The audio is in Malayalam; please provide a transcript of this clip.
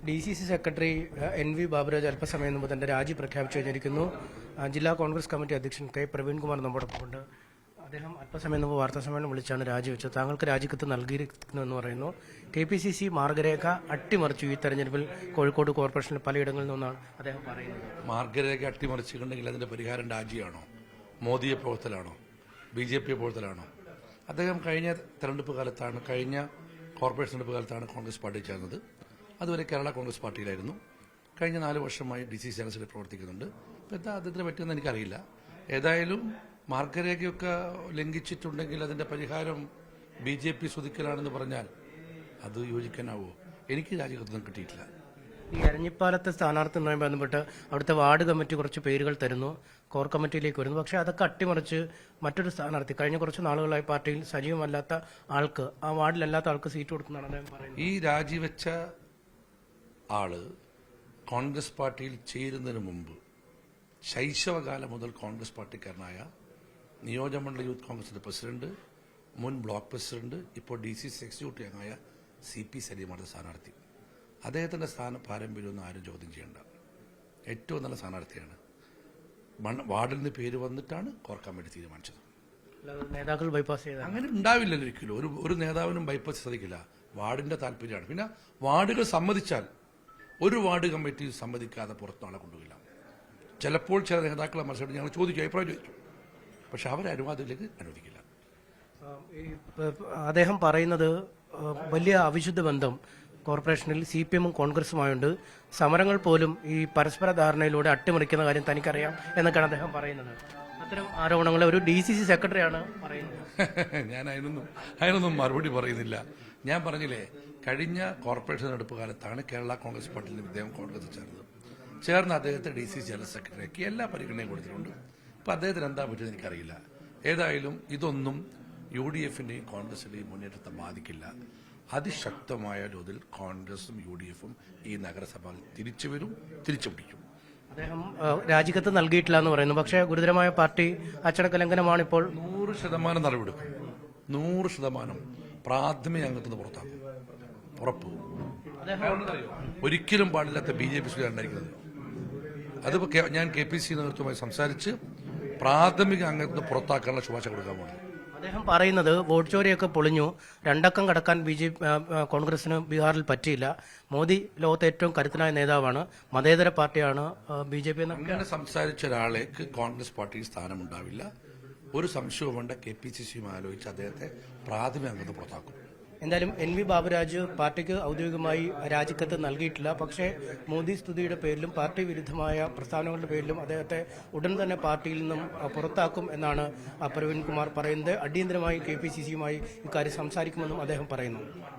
DCC സെക്രട്ടറി NV ബാബുരാജ് അല്പസമയം മുമ്പ് തന്റെ രാജി പ്രഖ്യാപിച്ചു കഴിഞ്ഞിരിക്കുന്നു. ജില്ലാ കോൺഗ്രസ് കമ്മിറ്റി അധ്യക്ഷൻ K പ്രവീൺകുമാർ നമ്മോടൊപ്പമുണ്ട്. അദ്ദേഹം അല്പസമയം മുമ്പ് വാർത്താസമ്മേളനം വിളിച്ചാണ് രാജിവെച്ചത്. താങ്കൾക്ക് രാജിക്കത്ത് നൽകിയിരിക്കുന്നുവെന്ന് പറയുന്നു. KPCC മാർഗരേഖ അട്ടിമറിച്ചു ഈ തെരഞ്ഞെടുപ്പിൽ കോഴിക്കോട് കോർപ്പറേഷനിൽ പലയിടങ്ങളിൽ നിന്നാണ് അദ്ദേഹം പറയുന്നത്. മാർഗരേഖ അട്ടിമറിച്ചിട്ടുണ്ടെങ്കിൽ അതിന്റെ പരിഹാരം രാജിയാണോ, മോദിയെ പ്രവർത്തലാണോ, BJP പ്രവർത്തലാണോ? അദ്ദേഹം കഴിഞ്ഞ തെരഞ്ഞെടുപ്പ് കാലത്താണ്, കഴിഞ്ഞ കോർപ്പറേഷൻ തെരഞ്ഞെടുപ്പ് കാലത്താണ് കോൺഗ്രസ് പാർട്ടി ചേർന്നത്. അതുവരെ കേരള കോൺഗ്രസ് പാർട്ടിയിലായിരുന്നു. കഴിഞ്ഞ 4 വർഷമായി DCC ജനറൽ പ്രവർത്തിക്കുന്നുണ്ട്. എന്താ അദ്ദേഹത്തിന് പറ്റുമെന്ന് എനിക്കറിയില്ല. ഏതായാലും മാർഗരേഖയൊക്കെ ലംഘിച്ചിട്ടുണ്ടെങ്കിൽ അതിന്റെ പരിഹാരം BJP സ്വദിക്കലാണെന്ന് പറഞ്ഞാൽ അത് യോജിക്കാനാവോ? എനിക്ക് രാജിക്കത്തൊന്നും കിട്ടിയിട്ടില്ല. ഈ എരഞ്ഞിപ്പാലത്തെ സ്ഥാനാർത്ഥിയുമായി ബന്ധപ്പെട്ട് അവിടുത്തെ വാർഡ് കമ്മിറ്റി കുറച്ച് പേരുകൾ തരുന്നു, കോർ കമ്മിറ്റിയിലേക്ക് വരുന്നു. പക്ഷേ അതൊക്കെ അട്ടിമറിച്ച് മറ്റൊരു സ്ഥാനാർത്ഥി, കഴിഞ്ഞ കുറച്ച് നാളുകളായി പാർട്ടിയിൽ സജീവമല്ലാത്ത ആൾക്ക്, ആ വാർഡിലല്ലാത്ത ആൾക്ക് സീറ്റ് കൊടുക്കുന്നതാണ് അദ്ദേഹം പറയുന്നത്. ഈ രാജിവെച്ച ആള് കോൺഗ്രസ് പാർട്ടിയിൽ ചേരുന്നതിന് മുമ്പ് ശൈശവകാലം മുതൽ കോൺഗ്രസ് പാർട്ടിക്കാരനായ നിയോജകമണ്ഡല യൂത്ത് കോൺഗ്രസിന്റെ പ്രസിഡന്റ്, മുൻ ബ്ലോക്ക് പ്രസിഡന്റ്, ഇപ്പോൾ DCC എക്സിക്യൂട്ടീവ് അംഗമായ CP സലീമാണ് സ്ഥാനാർത്ഥി. അദ്ദേഹത്തിന്റെ സ്ഥാന പാരമ്പര്യമൊന്നും ആരും ചോദ്യം ചെയ്യേണ്ട. ഏറ്റവും നല്ല സ്ഥാനാർത്ഥിയാണ്. വാർഡിൽ നിന്ന് പേര് വന്നിട്ടാണ് കോർ കമ്മിറ്റി തീരുമാനിച്ചത്. നേതാക്കൾ ബൈപ്പാസ് ചെയ്ത അങ്ങനെ ഉണ്ടാവില്ലല്ലോ ഒരിക്കലും. ഒരു നേതാവിനും ബൈപ്പാസ് സാധിക്കില്ല. വാർഡിന്റെ താല്പര്യമാണ്. പിന്നെ വാർഡുകൾ സമ്മതിച്ചാൽ ഒരു വാർഡ് കമ്മിറ്റി സമ്മതിക്കാതെ പുറത്താളെ കൊണ്ടുപോയില്ല. ചിലപ്പോൾ ചില നേതാക്കളെ മത്സരം ഞങ്ങൾ ചോദിക്കും, അഭിപ്രായം ചോദിക്കും. പക്ഷെ അവരെ അനുവാദത്തിലേക്ക് അനുവദിക്കില്ല. അദ്ദേഹം പറയുന്നത് വലിയ അവിശുദ്ധ ബന്ധം കോർപ്പറേഷനിൽ CPM-ഉം കോൺഗ്രസുമായുണ്ട്. സമരങ്ങൾ പോലും ഈ പരസ്പര ധാരണയിലൂടെ അട്ടിമറിക്കുന്ന കാര്യം തനിക്കറിയാം എന്നൊക്കെയാണ് അദ്ദേഹം പറയുന്നത്. അത്തരം ആരോപണങ്ങളെ ഒരു DCC സെക്രട്ടറിയാണ് പറയുന്നത്. ഞാൻ അതിനൊന്നും മറുപടി പറയുന്നില്ല. ഞാൻ പറഞ്ഞില്ലേ, കഴിഞ്ഞ കോർപ്പറേഷൻ തെരഞ്ഞെടുപ്പ് കാലത്താണ് കേരള കോൺഗ്രസ് പാർട്ടിയിൽ നിന്ന് ഇദ്ദേഹം കോൺഗ്രസ് ചേർന്ന് അദ്ദേഹത്തെ DCC ജനറൽ സെക്രട്ടറിയാക്കി എല്ലാ പരിഗണനയും കൊടുത്തിട്ടുണ്ട്. ഇപ്പൊ അദ്ദേഹത്തിന് എന്താ പറ്റുന്നത് എനിക്കറിയില്ല. ഏതായാലും ഇതൊന്നും UDF-ന്റെയും കോൺഗ്രസിന്റെയും മുന്നേറ്റത്തെ ബാധിക്കില്ല. അതിശക്തമായ തോതിൽ കോൺഗ്രസും UDF-ഉം ഈ നഗരസഭ തിരിച്ചു പിടിക്കും. അദ്ദേഹം രാജിക്കത്ത് നൽകിയിട്ടില്ല എന്ന് പറയുന്നു. പക്ഷേ ഗുരുതരമായ പാർട്ടി അച്ചടക്ക ലംഘനമാണ് ഇപ്പോൾ. 100% നടപടിയെടുക്കും. 100% പ്രാഥമിക അംഗത്തിന് പുറത്താക്കും. ഉറപ്പ്. ഒരിക്കലും പാടില്ലാത്ത BJP ഉണ്ടായിരിക്കുന്നത്. അതിപ്പോ ഞാൻ KPCC നേതൃത്വമായി സംസാരിച്ച് പ്രാഥമിക അംഗത്തിന് പുറത്താക്കാനുള്ള ശുപാർശ കൊടുക്കാൻ പോകുന്നു. അദ്ദേഹം പറയുന്നത് വോട്ട് ചോരിയൊക്കെ പൊളിഞ്ഞു, 2 അക്കം കടക്കാൻ കോൺഗ്രസിന് ബീഹാറിൽ പറ്റിയില്ല. മോദി ലോകത്തെ ഏറ്റവും കരുത്തനായ നേതാവാണ്, മതേതര പാർട്ടിയാണ് BJP. അങ്ങനെ സംസാരിച്ച ഒരാളേക്ക് കോൺഗ്രസ് പാർട്ടിയിൽ സ്ഥാനമുണ്ടാവില്ല. ഒരു സംശയവും വേണ്ട. KPCC ആലോചിച്ച് അദ്ദേഹത്തെ പ്രാഥമിക അംഗത്തിന് പുറത്താക്കും. എന്തായാലും NV ബാബുരാജ് പാർട്ടിക്ക് ഔദ്യോഗികമായി രാജിക്കത്ത് നൽകിയിട്ടില്ല. പക്ഷേ മോദി സ്തുതിയുടെ പേരിലും പാർട്ടി വിരുദ്ധമായ പ്രസ്താവനകളുടെ പേരിലും അദ്ദേഹത്തെ ഉടൻ തന്നെ പാർട്ടിയിൽ നിന്നും പുറത്താക്കും എന്നാണ് പ്രവീൺകുമാർ പറയുന്നത്. അടിയന്തരമായി KPCC-യുമായി ഇക്കാര്യം സംസാരിക്കുമെന്നും അദ്ദേഹം പറയുന്നു.